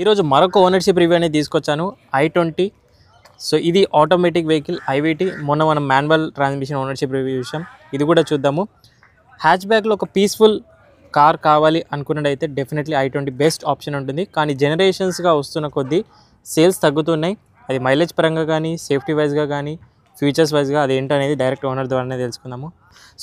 ఈరోజు మరొక ownership review అనేది తీసుకొచ్చాను i20. సో ఇది ఆటోమేటిక్ వెహికల్ ఐవిటీ. మొన్న మనం మాన్యువల్ ట్రాన్స్మిషన్ ఓనర్షిప్ రివ్యూ చూసాం, ఇది కూడా చూద్దాము. హ్యాచ్ బ్యాక్లో ఒక పీస్ఫుల్ కార్ కావాలి అనుకున్నట్టయితే డెఫినెట్లీ i20 బెస్ట్ ఆప్షన్ ఉంటుంది. కానీ జనరేషన్స్గా వస్తున్న కొద్దీ సేల్స్ తగ్గుతున్నాయి. అది మైలేజ్ పరంగా కానీ, సేఫ్టీ వైజ్గా కానీ, ఫ్యూచర్స్ వైజ్గా అదేంటనేది డైరెక్ట్ ఓనర్ ద్వారానే తెలుసుకుందాము.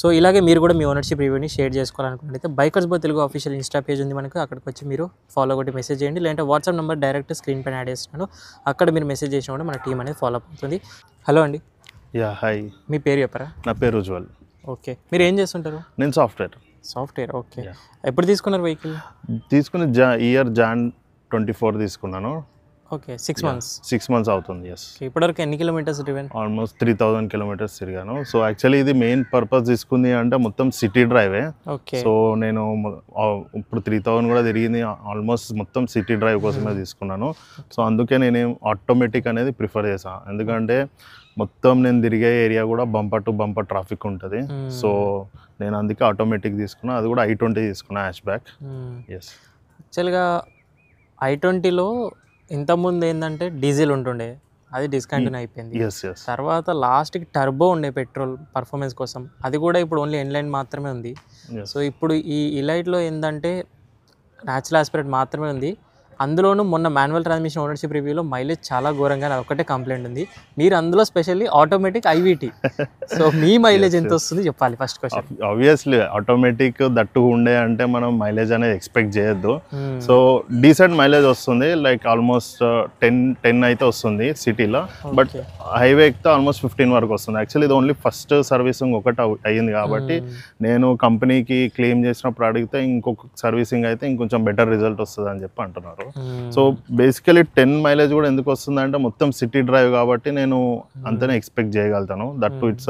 సో ఇలాగే మీరు కూడా మీ ఓనర్షిప్ రివ్యూని షేర్ చేసుకోవాలనుకుంటే బైకర్స్ బో తెలుగు ఆఫీషియల్ ఇన్స్టా పేజ్ ఉంది మనకు, అక్కడికి వచ్చి మీరు ఫాలో కొట్టి మెసేజ్ చేయండి. లేదంటే వాట్సాప్ నెంబర్ డైరెక్ట్ స్క్రీన్ పైన యాడ్ చేస్తున్నాను, అక్కడ మీరు మెసేజ్ చేసినా కూడా మన టీం అనేది ఫాలో అప్ అవుతుంది. హలో అండి. యా హాయ్, మీ పేరు చెప్పరా? నా పేరు ఉజ్వల్. ఓకే, మీరు ఏం చేస్తుంటారు? నేను సాఫ్ట్వేర్. ఓకే, ఎప్పుడు తీసుకున్నారు వెహికల్? తీసుకుని ఇయర్ జాన్ 24 తీసుకున్నాను. Okay, 6 months. 6 months అవుతుంది. ఎస్. ఇప్పటివరకు ఎన్ని కిలోమీటర్స్ డ్రివెన్? ఆల్మోస్ట్ 3000 kilometers తిరిగాను. సో యాక్చువల్లీ ఇది మెయిన్ పర్పస్ తీసుకుంది అంటే మొత్తం సిటీ డ్రైవే. ఓకే. సో నేను ఇప్పుడు 3000 కూడా తిరిగింది ఆల్మోస్ట్ మొత్తం సిటీ డ్రైవ్ కోసమే తీసుకున్నాను. సో అందుకే నేను ఆటోమేటిక్ అనేది ప్రిఫర్ చేశాను, ఎందుకంటే మొత్తం నేను తిరిగే ఏరియా కూడా బంపర్ టు బంపర్ ట్రాఫిక్ ఉంటుంది. సో నేను అందుకే ఆటోమేటిక్ తీసుకున్నా, అది కూడా i20 తీసుకున్నా హ్యాచ్ బ్యాక్. ఎస్. యాక్చువల్గా i20లో ఇంతకుముందు ఏంటంటే డీజిల్ ఉంటుండే, అది డిస్కంటిన్యూ అయిపోయింది. తర్వాత లాస్ట్కి టర్బో ఉండే పెట్రోల్ పర్ఫార్మెన్స్ కోసం, అది కూడా ఇప్పుడు ఓన్లీ ఎన్లైన్ మాత్రమే ఉంది. సో ఇప్పుడు ఈ ఇలైట్లో ఏంటంటే న్యాచురల్ ఆస్పిరేట్ మాత్రమే ఉంది. అందులోనూ మొన్న మాన్యువల్ ట్రాన్స్మిషన్ ఓనర్షిప్ రివ్యూలో మైలేజ్ చాలా ఘోరంగా, అది ఒకటే కంప్లైంట్ ఉంది. మీరు అందులో స్పెషల్లీ ఆటోమేటిక్ ఐవిటీ. సో మీ మైలేజ్ ఎంత వస్తుంది చెప్పాలి first question. Obviously automatic that ఉండే అంటే మనం మైలేజ్ అనేది ఎక్స్పెక్ట్ చేయొద్దు. సో డీసెంట్ మైలేజ్ వస్తుంది, లైక్ ఆల్మోస్ట్ 10 అయితే వస్తుంది సిటీలో. బట్ హైవే ఎక్కితే ఆల్మోస్ట్ 15 వరకు వస్తుంది. యాక్చువల్లీ ఇది ఓన్లీ ఫస్ట్ సర్వీసింగ్ ఒకటి అయ్యింది కాబట్టి నేను కంపెనీకి క్లెయిమ్ చేసినప్పుడు అడిగితే ఇంకొక సర్వీసింగ్ అయితే ఇంకొంచెం బెటర్ రిజల్ట్ వస్తుంది అని చెప్పి అంటున్నారు. సో బేసికలీ 10 మైలేజ్ కూడా ఎందుకు వస్తుంది అంటే మొత్తం సిటీ డ్రైవ్ కాబట్టి నేను అంతనే ఎక్స్పెక్ట్ చేయగలుగుతాను. That too it's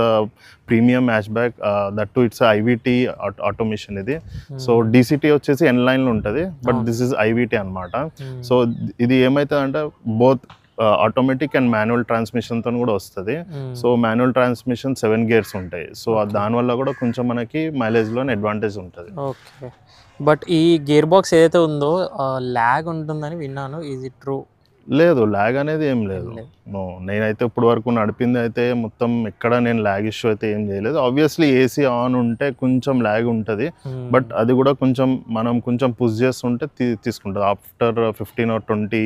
premium hatchback, that too it's IVT automation ఇది. సో డీసీటీ వచ్చేసి ఎన్లైన్లో ఉంటుంది, బట్ దిస్ ఇస్ ఐవిటీ అనమాట. సో ఇది ఏమవుతుంది అంటే బోత్ ఆటోమేటిక్ అండ్ మాన్యువల్ ట్రాన్స్మిషన్తో కూడా వస్తుంది. సో మాన్యువల్ ట్రాన్స్మిషన్ 7 gears ఉంటాయి. సో దానివల్ల కూడా కొంచెం మనకి మైలేజ్లోనే అడ్వాంటేజ్ ఉంటుంది. ఓకే, బట్ ఈ గేర్ బాక్స్ ఏదైతే ఉందో ల్యాగ్ ఉంటుందని విన్నాను, ఈజ్ ఇట్ ట్రూ? లేదు, ల్యాగ్ అనేది ఏం లేదు. నేనైతే ఇప్పుడు వరకు నడిపింది అయితే మొత్తం ఎక్కడ నేను ల్యాగ్ ఇష్యూ అయితే ఏం చేయలేదు. ఆబ్వియస్లీ ఏసీ ఆన్ ఉంటే కొంచెం ల్యాగ్ ఉంటుంది, బట్ అది కూడా మనం కొంచెం పుష్ చేస్తుంటే తీసుకుంటుంది. ఆఫ్టర్ 15 or 20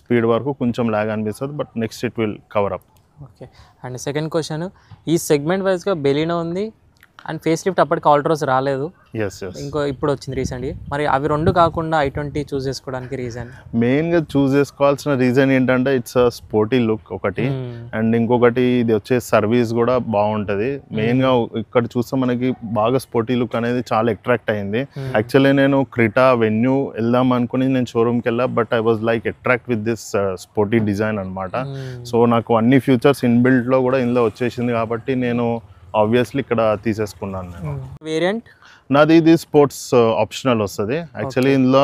స్పీడ్ వరకు కొంచెం ల్యాగ్ అనిపిస్తుంది, but next it will cover up. Okay, and second question, ఈ సెగ్మెంట్ వైజ్గా బెలీనో ఉంది అండ్ ఫేస్ లిఫ్ట్ అప్పటికి ఆల్ట్రోస్ రాలేదు, ఇంకో ఇప్పుడు వచ్చింది రీసెంట్గా. మరి అవి రెండు కాకుండా i20 చూస్ చేసుకోవడానికి రీజన్? మెయిన్గా చూస్ చేసుకోవాల్సిన రీజన్ ఏంటంటే ఇట్స్ స్పోర్టీ లుక్ ఒకటి, అండ్ ఇంకొకటి ఇది వచ్చే సర్వీస్ కూడా బాగుంటుంది. మెయిన్గా ఇక్కడ చూస్తే మనకి బాగా స్పోర్టీ లుక్ అనేది చాలా అట్రాక్ట్ అయింది. యాక్చువల్లీ నేను క్రిటా వెన్యూ వెళ్దాం అనుకుని నేను షోరూమ్కి వెళ్ళా, but I was like attract with this sporty design అనమాట. సో నాకు అన్ని ఫ్యూచర్స్ ఇన్బిల్ట్లో కూడా ఇందులో వచ్చేసింది కాబట్టి నేను ఆబ్వియస్లీ ఇక్కడ తీసేసుకున్నాను. నేను వేరియంట్ నాది ఇది స్పోర్ట్స్ ఆప్షనల్ వస్తుంది. యాక్చువల్లీ ఇందులో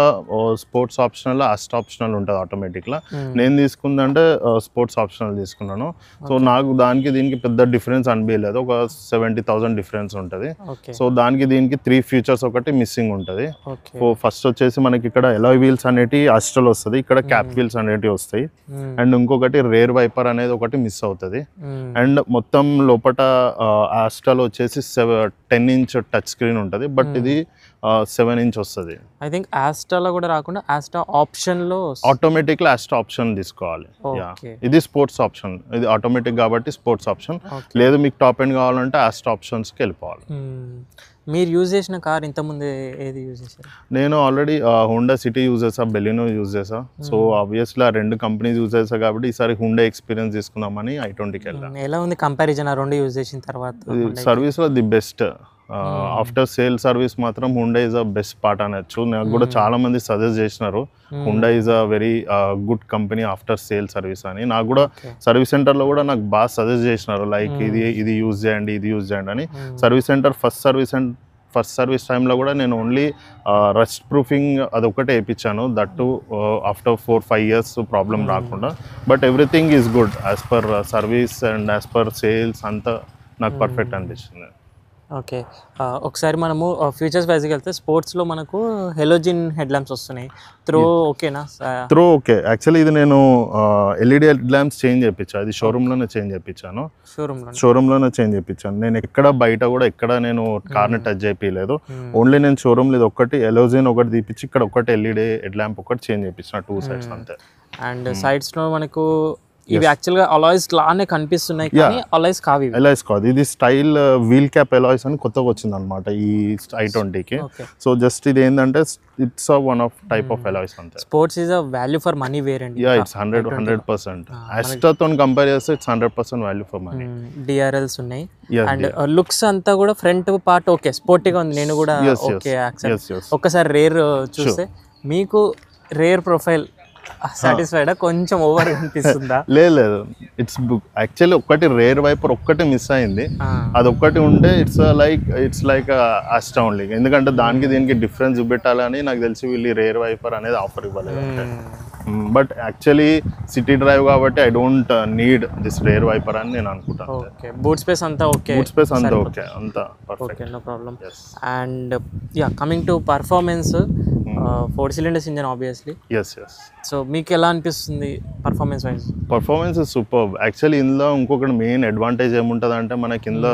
స్పోర్ట్స్ ఆప్షనల్ అస్ట్ ఆప్షనల్ ఉంటుంది ఆటోమేటిక్గా. నేను తీసుకుందంటే స్పోర్ట్స్ ఆప్షనల్ తీసుకున్నాను. సో నాకు దానికి దీనికి పెద్ద డిఫరెన్స్ అనిపించలేదు, ఒక 70,000 డిఫరెన్స్ ఉంటుంది. సో దానికి దీనికి 3 ఫీచర్స్ ఒకటి మిస్సింగ్ ఉంటుంది. సో ఫస్ట్ వచ్చేసి మనకి ఇక్కడ ఎలాయ్ వీల్స్ అనేటి అస్టల్ వస్తుంది, ఇక్కడ క్యాప్ వీల్స్ అనేటివి వస్తాయి, అండ్ ఇంకొకటి రేర్ వైపర్ అనేది ఒకటి మిస్ అవుతుంది. అండ్ మొత్తం లోపల అస్టల్ వచ్చేసి 10 inch టచ్ స్క్రీన్ ఉంటుంది, బట్ ఇది 7 inch వస్తుంది. ఐ థింక్ ఆస్టాలో కూడా రాకుండా ఆస్టా ఆప్షన్లో ఆటోమేటిక్లో ఆస్టా ఆప్షన్ తీసుకోవాలి. ఇది స్పోర్ట్స్ ఆప్షన్, ఇది ఆటోమేటిక్ కాబట్టి స్పోర్ట్స్ ఆప్షన్. లేదు మీకు టాప్ ఎండ్ కావాలంటే ఆస్టా ఆప్షన్స్కి వెళ్ళిపోవాలి. మీరు యూజ్ చేసిన కార్ ఇంతకుముందు ఏది యూజ్ చేశారు? నేను ఆల్రెడీ హోండా సిటీ యూజ్ చేసా, బెలినో యూజ్ చేసా. సో ఆబ్వియస్లీ ఆ 2 కంపెనీస్ యూజ్ చేసా కాబట్టి ఈసారి హుండా ఎక్స్పీరియన్స్ తీసుకుందామని i20కి వెళ్ళాను. ఎలా ఉంది కంపారిజన్ ఆ 2 యూజ్ చేసిన తర్వాత? సర్వీస్లో the best. After sale service మాత్రం Hyundai is a best part అనొచ్చు. నాకు కూడా చాలా మంది సజెస్ట్ చేసినారు Hyundai is a very good company after sale service అని. నాకు కూడా సర్వీస్ సెంటర్లో కూడా నాకు బాగా సజెస్ట్ చేసినారు, లైక్ ఇది యూజ్ చేయండి, ఇది యూజ్ చేయండి అని. సర్వీస్ సెంటర్ ఫస్ట్ సర్వీస్ టైంలో కూడా నేను ఓన్లీ రస్ట్ ప్రూఫింగ్ అదొకటే వేయించాను, దట్టు ఆఫ్టర్ 4-5 years ప్రాబ్లం రాకుండా. But everything is good as per service and as per sales అంతా నాకు పర్ఫెక్ట్ అనిపిస్తుంది. ఓకే. ఒకసారి మనము ఫీచర్స్ వైజ్‌గా వెళ్తే స్పోర్ట్స్‌లో మనకు హెలోజిన్ హెడ్ ల్యాంప్స్ వస్తున్నాయి. త్రో ఓకేనా? Throw okay. యాక్చువల్లీ ఇది నేను ఎల్ఈడి హెడ్ ల్యాంప్స్ చేంజ్ చేయించాను. అది షోరూమ్లోనే చేంజ్ చేయించాను. షోరూమ్లోనే చేంజ్ చేయించాను. నేను ఎక్కడ బయట కూడా ఎక్కడ నేను కార్ని టచ్ చేయించలేదు. ఓన్లీ నేను షోరూమ్లో ఇది ఒకటి ఎలోజిన్ ఒకటి తీపిచ్చి ఇక్కడ ఒకటి ఎల్ఈడి హెడ్ ల్యాంప్ ఒకటి చేంజ్ చేయించిన 2 సైడ్స్ అంతే. అండ్ సైడ్స్లో మనకు ఇవి యాక్చువల్గా అలాయ్స్ లానే కనిపిస్తున్నాయి కానీ అలాయ్స్ కావు. అలాయ్స్ కాదు, ఇది స్టైల్ వీల్ క్యాప్ అలాయ్స్ అని కొత్తగా వచ్చింది అనమాట ఈ i20కి. సో జస్ట్ ఇది ఏంటంటే it's one of type of alloys అంతే. Sports is a value for money variant. Yeah, it's 100%. ఆస్ట్రాతో కంపేర్ చేస్తే it's 100% value for money. DRLs ఉన్నాయి అండ్ లుక్స్ అంతా కూడా ఫ్రంట్ పార్ట్ ఓకే స్పోర్టీగా ఉంది. నేను కూడా ఓకే యాక్సెప్ట్. ఒక్కసారి రేర్ చూస్తే మీకు రేర్ ప్రొఫైల్ సాటిస్ఫైడా? కొంచెం ఓవర్ అనిపిస్తుందా? లేదు, ఇట్స్ యాక్చువల్లీ ఒక్కటి రేర్ వైపర్ ఒక్కటి మిస్ అయింది. అది ఒక్కటి ఉంటే ఇట్స్ లైక్ ఆస్ట్రా ఓన్లీ. ఎందుకంటే దానికి దీనికి డిఫరెన్స్ చూపెట్టాలని నాకు తెలిసి వీళ్ళు రేర్ వైపర్ అనేది ఆఫర్ ఇవ్వలేదు. బట్ యాక్చువల్లీ సిటీ డ్రైవ్ కాబట్టి I don't need this rear wiper అని నేను అనుకుంటాను. ఓకే, బూట్ స్పేస్ అంతా ఓకే. బూట్ స్పేస్ అంతా ఓకే, అంతా perfect. No problem. And ya, coming to performance, 4 cylinders engine obviously. yes so మీకు ఎలా అనిపిస్తుంది performance wise? Performance is super. Actually ఇందులో ఇంకొకటి మెయిన్ అడ్వాంటేజ్ ఏముంటుంది అంటే మనకి ఇందులో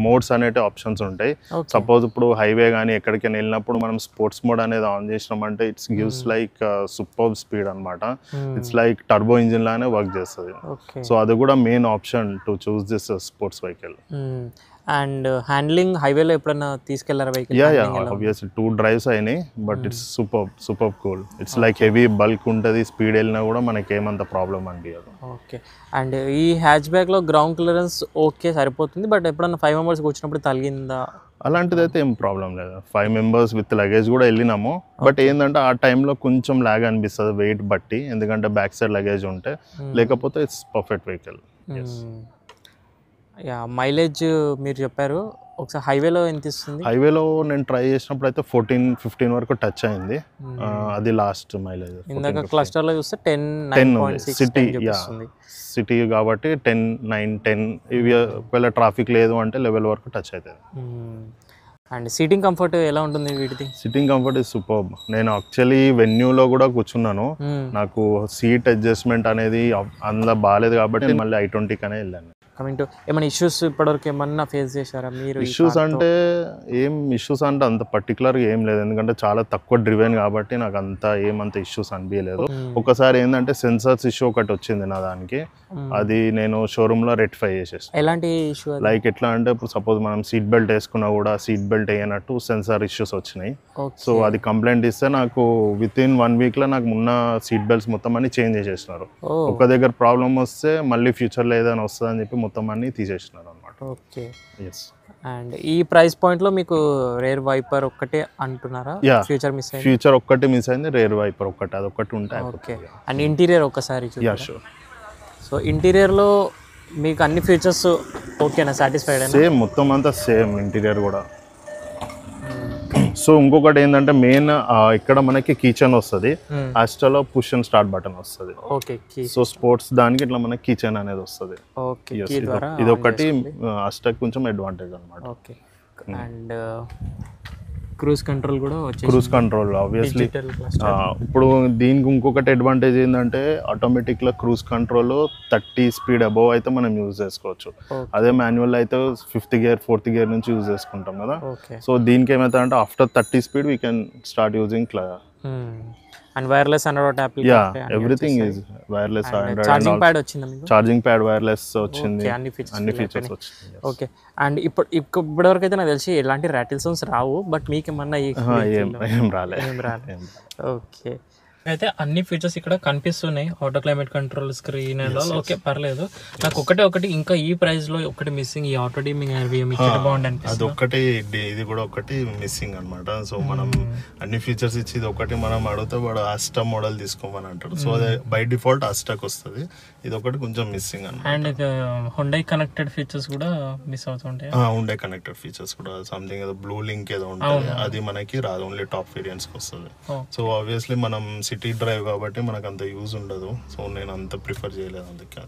మోడ్స్ అనేవి ఆప్షన్స్ ఉంటాయి. సపోజ్ ఇప్పుడు హైవే కానీ ఎక్కడికైనా వెళ్ళినప్పుడు మనం స్పోర్ట్స్ మోడ్ అనేది ఆన్ చేసినామంటే it's gives like super speed అనమాట. ఇట్స్ లైక్ టర్బో ఇంజిన్ లానే వర్క్ చేస్తుంది. సో అది కూడా main option to choose this sports vehicle. And handling హైవేలో ఎప్పుడైనా తీసుకెళ్లారా వెహికల్? యా ఆబ్వియస్లీ 2 డ్రైవ్స్ అయినాయి. But it's super cool. It's like heavy bulk ఉంటుంది, speed వెళ్ళినా కూడా మనకి ఏమంత ప్రాబ్లం అనిపించదు. ఓకే. అండ్ ఈ హ్యాచ్ బ్యాక్లో గ్రౌండ్ క్లియరెన్స్ ఓకే సరిపోతుంది. బట్ ఎప్పుడన్నా 5 members వచ్చినప్పుడు తగిలిందా? అలాంటిది అయితే ఏం ప్రాబ్లం లేదు. 5 members విత్ లగేజ్ కూడా వెళ్ళినాము. బట్ ఏంటంటే ఆ టైంలో కొంచెం లాగ్ అనిపిస్తుంది వెయిట్ బట్టి, ఎందుకంటే బ్యాక్ సైడ్ లగేజ్ ఉంటే. లేకపోతే it's perfect vehicle. Yeah, mileage మీరు చెప్పారు, ఒకసారి హైవేలో ఎంత ఇస్తుంది? హైవేలో నేను ట్రై చేసినప్పుడు అయితే 14-15 వరకు టచ్ అయింది. అది లాస్ట్ మైలేజ్. ఇందాక క్లస్టర్లో చూస్తే 10 సిటీ కాబట్టి 10-9-10 ఇవి ఒకవేళ ట్రాఫిక్ లేదు అంటే లెవెల్ వరకు టచ్ అవుతుంది. అండ్ సీటింగ్ కంఫర్ట్ ఎలా ఉంటుంది వీటిది? Seating comfort is super. నేను యాక్చువల్లీ వెన్యూలో కూడా కూర్చున్నాను. నాకు సీట్ అడ్జస్ట్మెంట్ అనేది అందులో బాగాలేదు కాబట్టి మళ్ళీ i20కనే వెళ్ళాను. కమింగ్ టు ఏమైనా ఇష్యూస్ ఇప్పటివరకు ఏమన్నా ఫేస్ చేశారా మీరు? ఇష్యూస్ అంటే అంత పర్టికులర్గా ఏం లేదు, ఎందుకంటే చాలా తక్కువ డ్రివెన్ కాబట్టి నాకు ఏమంత ఇష్యూస్ అనిపించలేదు. ఒకసారి ఏంటంటే సెన్సార్స్ ఇష్యూ ఒకటి వచ్చింది నా దానికి, అది నేను షోరూంలో రెక్టిఫై చేసేసాను. ఎలాంటి ఇష్యూ? లైక్ ఎట్లా అంటే ఇప్పుడు సపోజ్ మనం సీట్ బెల్ట్ వేసుకున్నా కూడా సీట్ బెల్ట్ వేయనట్టు సెన్సార్ ఇష్యూస్ వచ్చినాయి. సో అది కంప్లైంట్ ఇస్తే నాకు విత్ ఇన్ 1 weekలో నాకు ఉన్న సీట్ బెల్ట్స్ మొత్తం అన్ని చేంజ్ చేసేసినారు. ఒక దగ్గర ప్రాబ్లం వస్తే మళ్ళీ ఫ్యూచర్లో ఏదైనా వస్తుందని చెప్పి మొత్తం అన్ని తీసేసినారు అనమాట. ఓకే. అండ్ ఈ ప్రైస్ పాయింట్లో మీకు రేర్ వైపర్ ఒక్కటే అంటున్నారా? ఫ్యూచర్ ఒక్కటి మిస్ అయింది, రేర్ వైపర్ ఒక్కటి, అది ఒక్కటి ఉంటే. ఓకే. అండ్ ఇంటీరియర్ ఒక్కసారి చూద్దాం. సో ఇంటీరియర్లో మీకు అన్ని ఫీచర్స్ ఓకేనా? సాటిస్ఫైడ్? సేమ్, మొత్తం అంతా సేమ్ ఇంటీరియర్ కూడా. సో ఇంకొకటి ఏంటంటే మెయిన్ ఇక్కడ మనకి కీచెన్ వస్తుంది, ఆస్ట్రాలో పుష్ అండ్ స్టార్ట్ బటన్ వస్తుంది. ఓకే. సో స్పోర్ట్స్ దానికి ఇట్లా మనకి కీచెన్ అనేది వస్తుంది. ఇది ఒకటి ఆస్ట్రాకి కొంచెం అడ్వాంటేజ్ అనమాట. ఓకే. అండ్ క్రూజ్ కంట్రోల్ కూడా వచ్చేసి, క్రూజ్ కంట్రోల్ ఆబ్వియస్లీ. ఇప్పుడు దీనికి ఇంకొకటి అడ్వాంటేజ్ ఏంటంటే ఆటోమేటిక్లో క్రూజ్ కంట్రోల్ 30 స్పీడ్ అబోవ్ అయితే మనం యూజ్ చేసుకోవచ్చు. అదే మాన్యువల్ అయితే 5th gear 4th gear నుంచి యూజ్ చేసుకుంటాం కదా. సో దీనికి ఏమవుతుందంటే after 30 speed we can start using and wireless Android application. Everything is wireless. Charging pad వచ్చింది మీకు? ఛార్జింగ్ ప్యాడ్ వైర్లెస్ వచ్చింది, అన్ని ఫీచర్స్ వచ్చింది. ఓకే. అండ్ ఇప్పటివరకు అయితే నాకు తెలిసి ఎలాంటి ర్యాటిల్ సౌండ్స్ రావు, బట్ మీకు ఏమన్నా ఏం రాలే. ఓకే. అయితే అన్ని ఫీచర్స్ ఇక్కడ కనిపిస్తున్నాయి, auto climate control, screen and all. Okay, పర్లేదు. నాకు ఒకటి ఇంకా ఈ ప్రైస్ లో ఒకటి మిస్సింగ్, ఈ ఆటో డీమింగ్ బాగుంది అనిపిస్తుంది. అది ఒకటి, ఇది కూడా ఒకటి మిస్సింగ్ అనమాట. సో మనం అన్ని ఫీచర్స్ ఇచ్చి ఇది ఒకటి మనం అడిగితే వాడు ఆస్టా మోడల్ తీసుకోమని అంటాడు. సో అది బై డిఫాల్ట్ ఆస్టాకి వస్తుంది, ఇది ఒకటి కొంచెం మిస్సింగ్ అనమాట. అండ్ హుండై కనెక్టెడ్ ఫీచర్స్ కూడా మిస్ అవుతుంటాయి. హుండై కనెక్టెడ్ ఫీచర్స్ కూడా సంథింగ్ ఏదో బ్లూ లింక్ ఏదో ఉంటుంది, అది మనకి రాదు, ఓన్లీ టాప్ వేరియంట్స్ కి వస్తుంది. సో ఆబ్వియస్లీ మనం సిటీ డ్రైవ్ కాబట్టి మనకు అంత యూజ్ ఉండదు, సో నేను అంత ప్రిఫర్ చేయలేదు అందుకే.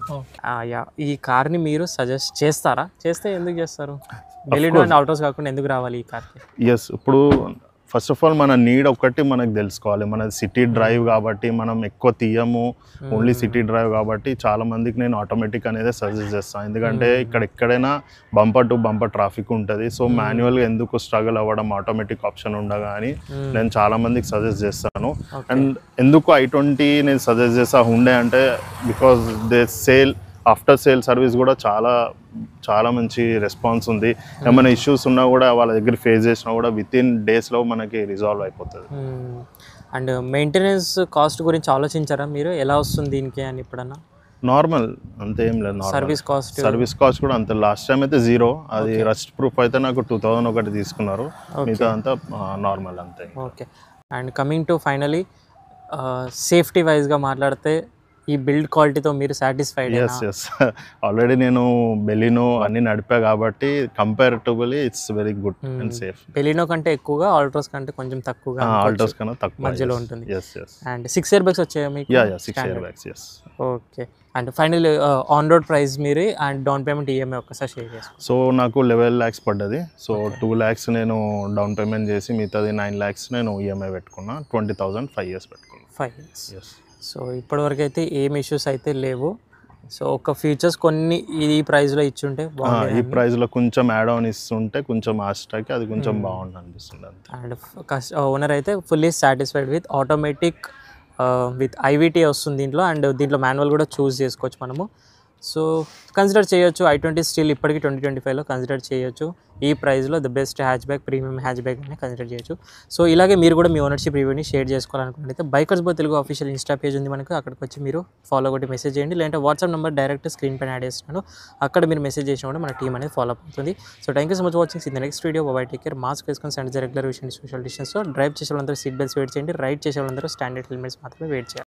యా, ఈ కార్ని మీరు సజెస్ట్ చేస్తారా? చేస్తే ఎందుకు చేస్తారు? బెలినో అండ్ ఆల్ట్రోస్ కాకుండా ఎందుకు రావాలి ఈ కార్కి? ఎస్, ఇప్పుడు ఫస్ట్ ఆఫ్ ఆల్ మన నీడ్ ఒక్కటి మనకు తెలుసుకోవాలి. మన సిటీ డ్రైవ్ కాబట్టి మనం ఎక్కువ తీయము, ఓన్లీ సిటీ డ్రైవ్ కాబట్టి చాలా మందికి నేను ఆటోమేటిక్ అనేది సజెస్ట్ చేస్తాను. ఎందుకంటే ఇక్కడ ఎక్కడైనా బంపర్ టు బంపర్ ట్రాఫిక్ ఉంటుంది, సో మాన్యువల్గా ఎందుకు స్ట్రగుల్ అవ్వడం, ఆటోమేటిక్ ఆప్షన్ ఉండగా అని నేను చాలా మందికి సజెస్ట్ చేస్తాను. అండ్ ఎందుకు i20 నేను సజెస్ట్ చేస్తా హుండే అంటే, because they sale after sale service కూడా చాలా మంచి రెస్పాన్స్ ఉంది. ఏమైనా ఇష్యూస్ ఉన్నా కూడా వాళ్ళ దగ్గర ఫేస్ చేసినా కూడా విత్ ఇన్ డేస్లో మనకి రిజాల్వ్ అయిపోతుంది. అండ్ మెయింటెనెన్స్ కాస్ట్ గురించి ఆలోచించారా మీరు? ఎలా వస్తుంది దీనికి అని ఎప్పుడన్నా? నార్మల్, అంతే ఏం లేదు. సర్వీస్ కాస్ట్ కూడా అంతే. లాస్ట్ టైం అయితే 0, అది రస్ట్ ప్రూఫ్ అయితే నాకు 2000 ఒకటి తీసుకున్నారు, మిగతా అంతా నార్మల్ అంతే. Okay. And coming to finally safety వైజ్గా మాట్లాడితే ఈ బిల్డ్ క్వాలిటీతో మీరు సాటిస్ఫైడ్? ఎస్, ఆల్రెడీ నేను బెలినో అన్ని నడిపా కాబట్టి comparatively it's very good and safe. Baleno కంటే ఎక్కువగా, ఆల్ట్రోస్ కంటే కొంచెం తక్కువగా, ఆల్ట్రోస్ కన్నా తక్కువ మధ్యలో ఉంటుంది. ఎస్. అండ్ 6 ఇయర్ బ్యాగ్స్ వచ్చాయా మీకు? 6 air bags. Yes. Okay. And final on road price మీరు అండ్ డౌన్ పేమెంట్ ఈఎంఐ ఒక్కసారి షేర్ చేసుకోండి. సో నాకు 11 lakhs పడ్డది. సో 2 lakhs నేను డౌన్ పేమెంట్ చేసి మిగతాది 9 lakhs నేను ఈఎంఐ పెట్టుకున్నా. 20,000 5 years పెట్టుకున్నా. 5 years. ఎస్. సో ఇప్పటివరకు అయితే ఏం ఇష్యూస్ అయితే లేవు. సో ఒక ఫీచర్స్ కొన్ని ఈ ప్రైస్లో ఇచ్చుంటే ఈ ప్రైస్లో కొంచెం యాడ్ ఆన్ ఇస్తుంటే కొంచెం ఆస్టాకి అది కొంచెం బాగుంది అనిపిస్తుంది అంతే. అండ్ ఓనర్ అయితే fully satisfied with automatic with IVT వస్తుంది దీంట్లో. అండ్ దీంట్లో మాన్యువల్ కూడా చూస్ చేసుకోవచ్చు మనము. సో కన్సిడర్ చేయొచ్చు. i20 స్టిల్ ఇప్పటికీ 2025లో కన్సిడర్ చేయొచ్చు. ఈ ప్రైస్లో the best hatch back, premium hatch back అని కన్సిడర్ చేయొచ్చు. సో ఇలాగే మీరు కూడా మీ ఓనర్షిప్ రివ్యూని షేర్ చేసుకోవాలనుకుంటే బైకర్స్ బో తెలుగు ఆఫీషియల్ ఇన్స్టా పేజ్ ఉంది మనకు, అక్కడికి వచ్చి మీరు ఫాలో కొట్టి మెసేజ్ చేయండి. లేదంటే వాట్సాప్ నెంబర్ డైరెక్ట్ స్క్రీన్ పైన యాడ్ చేస్తున్నాను, అక్కడ మీరు మెసేజ్ చేసినా కూడా మన టీం అనేది ఫాలో అప్ అవుతుంది. So thank you so much watching. In the next video. Bye take care. Mask వేసుకొని రెగ్యులర్ విషయం సోషల్ డిస్టెన్స్. సో డ్రైవ్ చేసే వాళ్ళందరూ సీట్ బెల్ట్స్ వెయిట్ చేయండి, రైడ్ చేసే వాళ్ళందరూ స్టాండర్డ్ హెల్మెట్స్ మాత్రమే వెయిట్ చేయాలి.